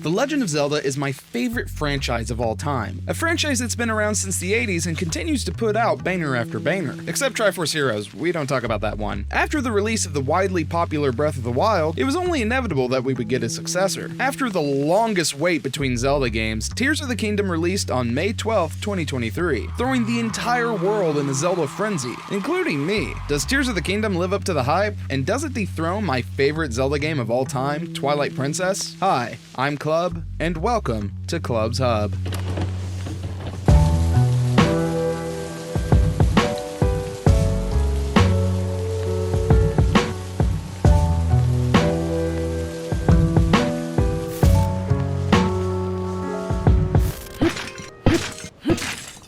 The Legend of Zelda is my favorite franchise of all time. A franchise that's been around since the 80s and continues to put out banger after banger. Except Triforce Heroes, we don't talk about that one. After the release of the widely popular Breath of the Wild, it was only inevitable that we would get a successor. After the longest wait between Zelda games, Tears of the Kingdom released on May 12, 2023, throwing the entire world in a Zelda frenzy, including me. Does Tears of the Kingdom live up to the hype? And does it dethrone my favorite Zelda game of all time, Twilight Princess? Hi, I'm Klubb, and welcome to Klubb's Hub.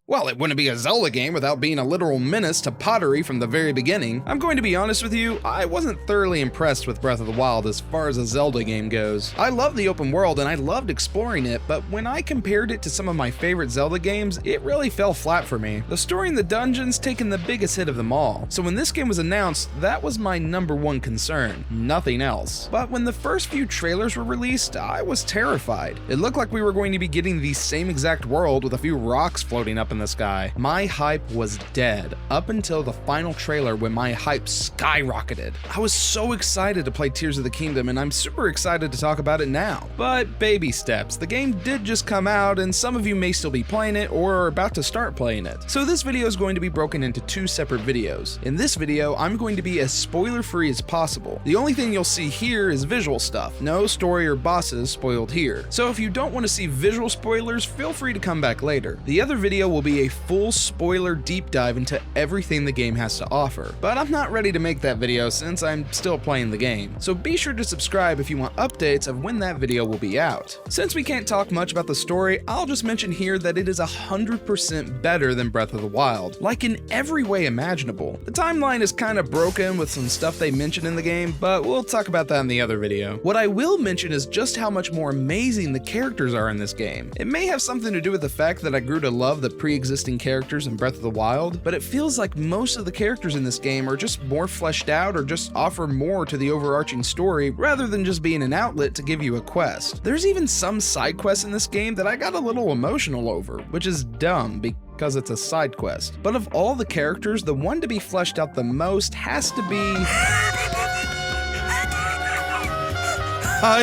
Well, it wouldn't be a Zelda game without being a literal menace to pottery from the very beginning. I'm going to be honest with you, I wasn't thoroughly impressed with Breath of the Wild as far as a Zelda game goes. I love the open world and I loved exploring it, but when I compared it to some of my favorite Zelda games, it really fell flat for me. The story in the dungeons taking the biggest hit of them all. So when this game was announced, that was my number one concern, nothing else. But when the first few trailers were released, I was terrified. It looked like we were going to be getting the same exact world with a few rocks floating up in the sky. My hype was dead up until the final trailer when my hype skyrocketed. I was so excited to play Tears of the Kingdom and I'm super excited to talk about it now. But baby steps, the game did just come out and some of you may still be playing it or are about to start playing it. So this video is going to be broken into two separate videos. In this video, I'm going to be as spoiler free as possible. The only thing you'll see here is visual stuff, no story or bosses spoiled here. So if you don't want to see visual spoilers, feel free to come back later. The other video will be a full spoiler deep dive into everything the game has to offer. But I'm not ready to make that video since I'm still playing the game. So be sure to subscribe if you want updates of when that video will be out. Since we can't talk much about the story, I'll just mention here that it is 100% better than Breath of the Wild, like in every way imaginable. The timeline is kind of broken with some stuff they mention in the game, but we'll talk about that in the other video. What I will mention is just how much more amazing the characters are in this game. It may have something to do with the fact that I grew to love the pre-existing characters in Breath of the Wild, but it feels like most of the characters in this game are just more fleshed out or just offer more to the overarching story rather than just being an outlet to give you a quest. There's even some side quests in this game that I got a little emotional over, which is dumb because it's a side quest. But of all the characters, the one to be fleshed out the most has to be... Hi,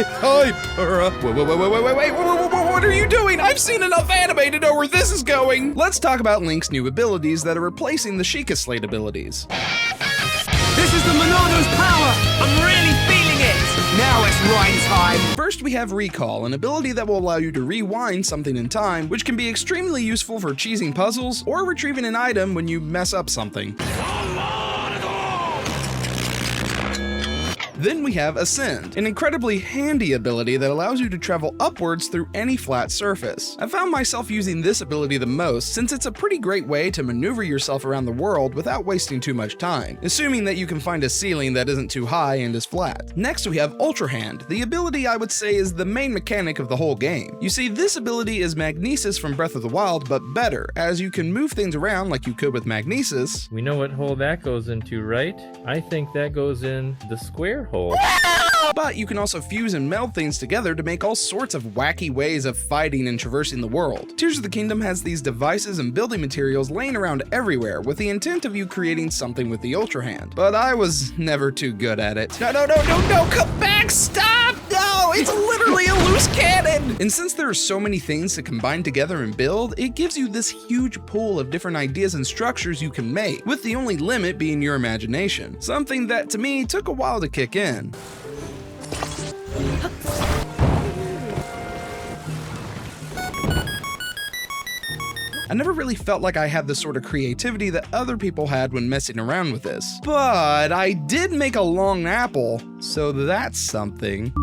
wait, what are you doing? I've seen enough anime to know where this is going! Let's talk about Link's new abilities that are replacing the Sheikah Slate abilities. This is the Monado's power! I'm really feeling it! Now it's rhyme time! First we have Recall, an ability that will allow you to rewind something in time, which can be extremely useful for cheesing puzzles or retrieving an item when you mess up something. Then we have Ascend, an incredibly handy ability that allows you to travel upwards through any flat surface. I found myself using this ability the most since it's a pretty great way to maneuver yourself around the world without wasting too much time, assuming that you can find a ceiling that isn't too high and is flat. Next we have Ultra Hand, the ability I would say is the main mechanic of the whole game. You see, this ability is Magnesis from Breath of the Wild, but better, as you can move things around like you could with Magnesis. We know what hole that goes into, right? I think that goes in the square hole. But you can also fuse and meld things together to make all sorts of wacky ways of fighting and traversing the world. Tears of the Kingdom has these devices and building materials laying around everywhere with the intent of you creating something with the Ultra Hand. But I was never too good at it. No, come back, stop! No, it's literally a loose cannon! And since there are so many things to combine together and build, it gives you this huge pool of different ideas and structures you can make, with the only limit being your imagination. Something that to me took a while to kick in. I never really felt like I had the sort of creativity that other people had when messing around with this. But I did make a long apple, so that's something.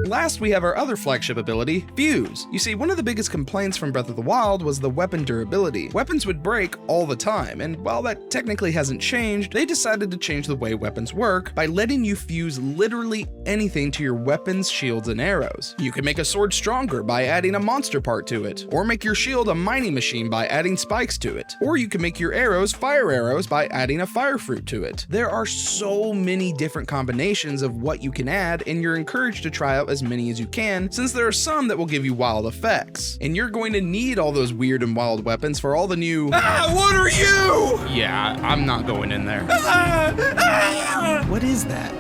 Last, we have our other flagship ability, Fuse. You see, one of the biggest complaints from Breath of the Wild was the weapon durability. Weapons would break all the time, and while that technically hasn't changed, they decided to change the way weapons work by letting you fuse literally anything to your weapons, shields, and arrows. You can make a sword stronger by adding a monster part to it, or make your shield a mining machine by adding spikes to it, or you can make your arrows fire arrows by adding a fire fruit to it. There are so many different combinations of what you can add, and you're encouraged to try out as many as you can, since there are some that will give you wild effects. And you're going to need all those weird and wild weapons for all the new what are you? Yeah, I'm not going in there. What is that?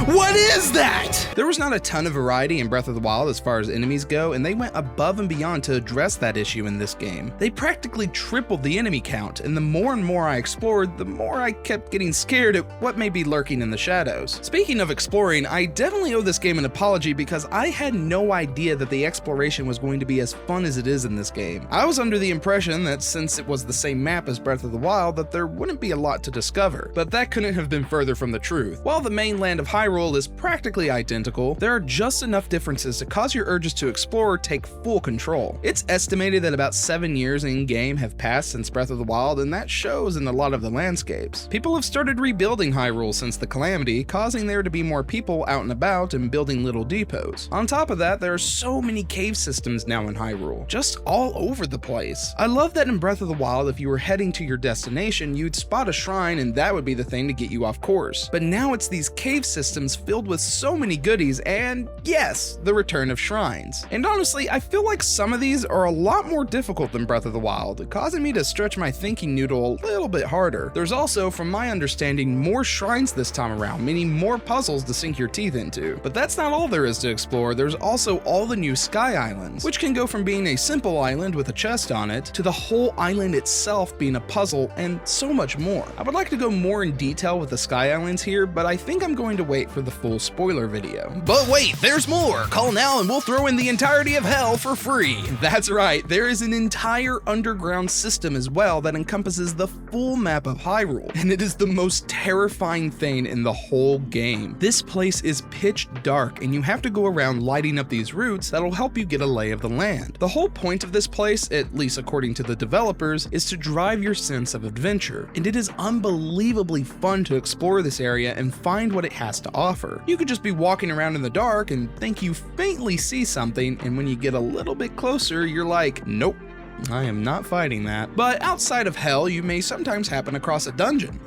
What is that? There was not a ton of variety in Breath of the Wild as far as enemies go, and they went above and beyond to address that issue in this game. They practically tripled the enemy count, and the more and more I explored, the more I kept getting scared at what may be lurking in the shadows. Speaking of exploring, I definitely owe this game an apology because I had no idea that the exploration was going to be as fun as it is in this game. I was under the impression that since it was the same map as Breath of the Wild, that there wouldn't be a lot to discover, but that couldn't have been further from the truth. While the mainland of Hyrule is practically identical, there are just enough differences to cause your urges to explore take full control. It's estimated that about 7 years in-game have passed since Breath of the Wild, and that shows in a lot of the landscapes. People have started rebuilding Hyrule since the Calamity, causing there to be more people out and about and building little depots. On top of that, there are so many cave systems now in Hyrule, just all over the place. I love that in Breath of the Wild, if you were heading to your destination, you'd spot a shrine and that would be the thing to get you off course. But now it's these cave systems filled with so many goodies and, yes, the return of shrines. And honestly, I feel like some of these are a lot more difficult than Breath of the Wild, causing me to stretch my thinking noodle a little bit harder. There's also, from my understanding, more shrines this time around, meaning more puzzles to sink your teeth into. But that's not all there is to explore. There's also all the new Sky Islands, which can go from being a simple island with a chest on it to the whole island itself being a puzzle and so much more. I would like to go more in detail with the Sky Islands here, but I think I'm going to wait for the full spoiler video. But wait, there's more! Call now and we'll throw in the entirety of hell for free! That's right, there is an entire underground system as well that encompasses the full map of Hyrule, and it is the most terrifying thing in the whole game. This place is pitch dark, and you have to go around lighting up these routes that'll help you get a lay of the land. The whole point of this place, at least according to the developers, is to drive your sense of adventure, and it is unbelievably fun to explore this area and find what it has to offer. You could just be walking around in the dark and think you faintly see something, and when you get a little bit closer, you're like, nope, I am not fighting that. But outside of hell, you may sometimes happen across a dungeon.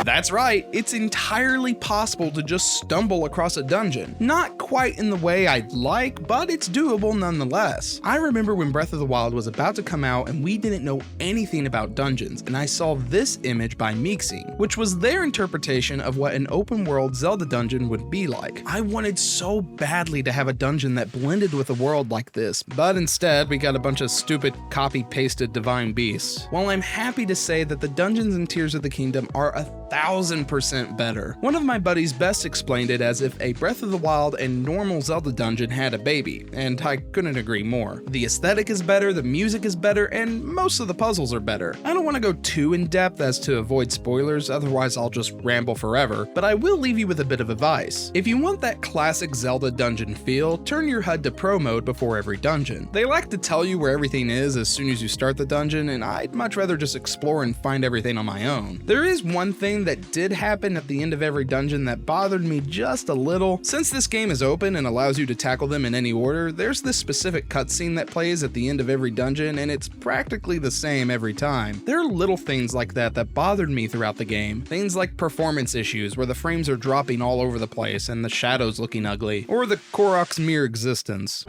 That's right, it's entirely possible to just stumble across a dungeon. Not quite in the way I'd like, but it's doable nonetheless. I remember when Breath of the Wild was about to come out and we didn't know anything about dungeons, and I saw this image by Mixing, which was their interpretation of what an open world Zelda dungeon would be like. I wanted so badly to have a dungeon that blended with a world like this, but instead we got a bunch of stupid copy-pasted divine beasts. While I'm happy to say that the dungeons in Tears of the Kingdom are 1000% better. One of my buddies best explained it as if a Breath of the Wild and normal Zelda dungeon had a baby, and I couldn't agree more. The aesthetic is better, the music is better, and most of the puzzles are better. I don't want to go too in depth as to avoid spoilers, otherwise I'll just ramble forever, but I will leave you with a bit of advice. If you want that classic Zelda dungeon feel, turn your HUD to Pro mode before every dungeon. They like to tell you where everything is as soon as you start the dungeon, and I'd much rather just explore and find everything on my own. There is one thing that did happen at the end of every dungeon that bothered me just a little. Since this game is open and allows you to tackle them in any order, there's this specific cutscene that plays at the end of every dungeon, and it's practically the same every time. There are little things like that that bothered me throughout the game. Things like performance issues where the frames are dropping all over the place and the shadows looking ugly, or the Korok's mere existence.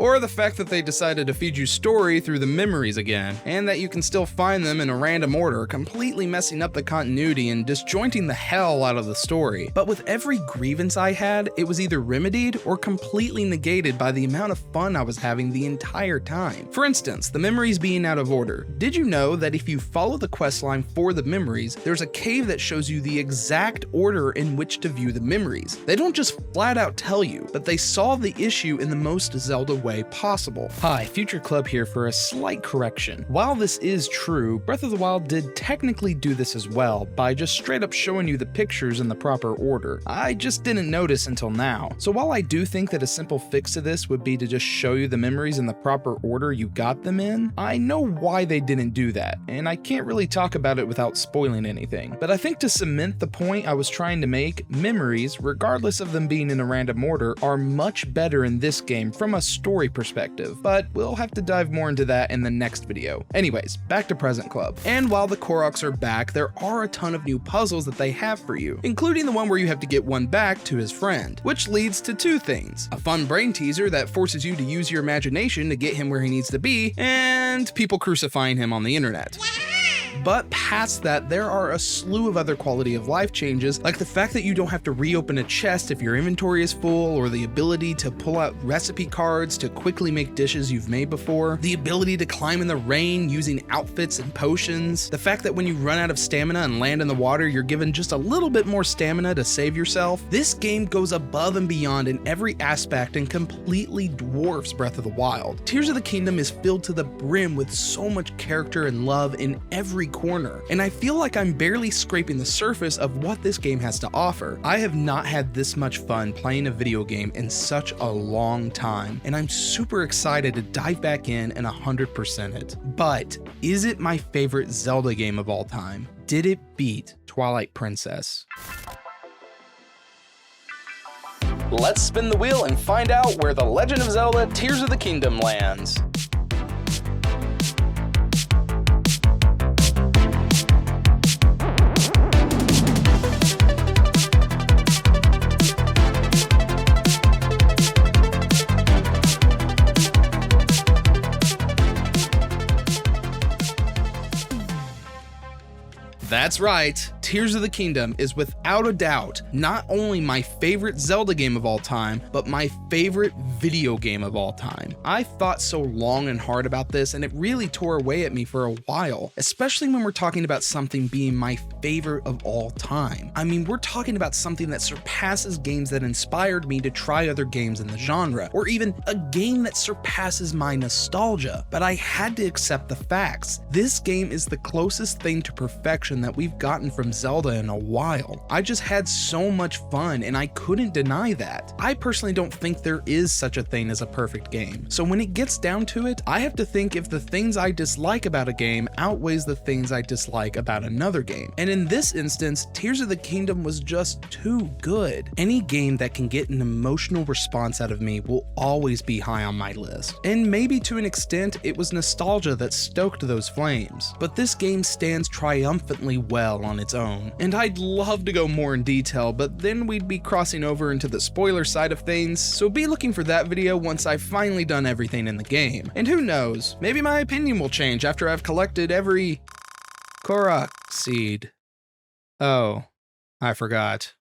Or the fact that they decided to feed you story through the memories again, and that you can still find them in a random order, completely messing up the continuity and disjointing the hell out of the story. But with every grievance I had, it was either remedied or completely negated by the amount of fun I was having the entire time. For instance, the memories being out of order. Did you know that if you follow the questline for the memories, there's a cave that shows you the exact order in which to view the memories? They don't just flat out tell you, but they solve the issue in the most Zelda way possible. Hi, Future Klubb here for a slight correction. While this is true, Breath of the Wild did technically do this as well, by just straight up showing you the pictures in the proper order. I just didn't notice until now. So while I do think that a simple fix to this would be to just show you the memories in the proper order you got them in, I know why they didn't do that, and I can't really talk about it without spoiling anything. But I think to cement the point I was trying to make, memories, regardless of them being in a random order, are much better in this game from a story perspective, but we'll have to dive more into that in the next video. Anyways, back to present Klubb. And while the Koroks are back, there are a ton of new puzzles that they have for you, including the one where you have to get one back to his friend, which leads to two things: a fun brain teaser that forces you to use your imagination to get him where he needs to be, and people crucifying him on the internet. But past that, there are a slew of other quality of life changes, like the fact that you don't have to reopen a chest if your inventory is full, or the ability to pull out recipe cards to quickly make dishes you've made before, the ability to climb in the rain using outfits and potions, the fact that when you run out of stamina and land in the water, you're given just a little bit more stamina to save yourself. This game goes above and beyond in every aspect and completely dwarfs Breath of the Wild. Tears of the Kingdom is filled to the brim with so much character and love in every corner, and I feel like I'm barely scraping the surface of what this game has to offer. I have not had this much fun playing a video game in such a long time, and I'm super excited to dive back in and 100% it. But is it my favorite Zelda game of all time? Did it beat Twilight Princess? Let's spin the wheel and find out where The Legend of Zelda Tears of the Kingdom lands. That's right, Tears of the Kingdom is without a doubt not only my favorite Zelda game of all time, but my favorite video game of all time. I thought so long and hard about this, and it really tore away at me for a while, especially when we're talking about something being my favorite of all time. I mean, we're talking about something that surpasses games that inspired me to try other games in the genre, or even a game that surpasses my nostalgia. But I had to accept the facts. This game is the closest thing to perfection that we've gotten from Zelda in a while. I just had so much fun, and I couldn't deny that. I personally don't think there is such a thing as a perfect game. So when it gets down to it, I have to think if the things I dislike about a game outweighs the things I dislike about another game. And in this instance, Tears of the Kingdom was just too good. Any game that can get an emotional response out of me will always be high on my list. And maybe to an extent, it was nostalgia that stoked those flames. But this game stands triumphantly well on its own. And I'd love to go more in detail, but then we'd be crossing over into the spoiler side of things, so be looking for that video once I've finally done everything in the game. And who knows, maybe my opinion will change after I've collected every Korok seed. Oh, I forgot.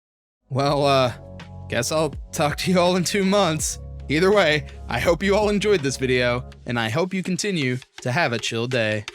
Well, guess I'll talk to you all in 2 months. Either way, I hope you all enjoyed this video, and I hope you continue to have a chill day.